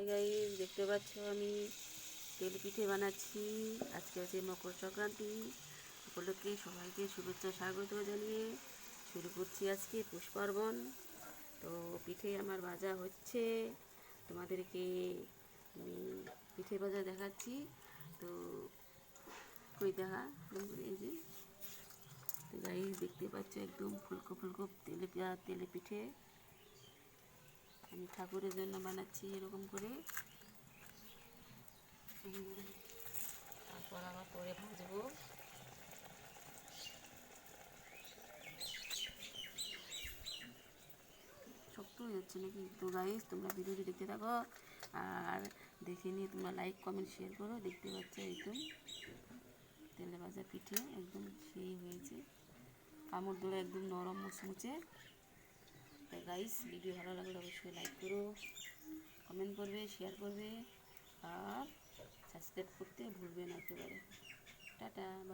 Hi guys, দেখতে পাচ্ছ আমি তেল পিঠে বানাচ্ছি। আজকে আছে মকর সংক্রান্তি উপলক্ষে সবাইকে শুভেচ্ছা স্বাগত জানিয়ে শুরু করছি আজকে পৌষ পার্বণ। তো পিঠে আমার ভাজা হচ্ছে, তোমাদেরকে আমি পিঠে ভাজা দেখাচ্ছি। তো কই দেখা এই যে, তো গাইস দেখতে পাচ্ছ একদম ফুলকো ফুলকো তেলে পিঠে আমি ঠাকুরের জন্য বানাচ্ছি এরকম করে। তারপর আবার পরে ভাজবো। শক্ত হয়ে যাচ্ছে নাকি? তো গাইস তোমরা ভিডিওটি দেখতে থাকো আর দেখে নিয়ে তোমরা লাইক কমেন্ট শেয়ার করো। দেখতে পাচ্ছ একদম তেলে ভাজা পিঠে একদম সেই হয়েছে, কামড় ধরে একদম নরম মুচমুচে। তাই গাইস ভিডিও ভালো লাগলে অবশ্যই লাইক করো, কমেন্ট করবে, শেয়ার করবে আর সাবস্ক্রাইব করতে ভুলবে না একেবারে। টাটা।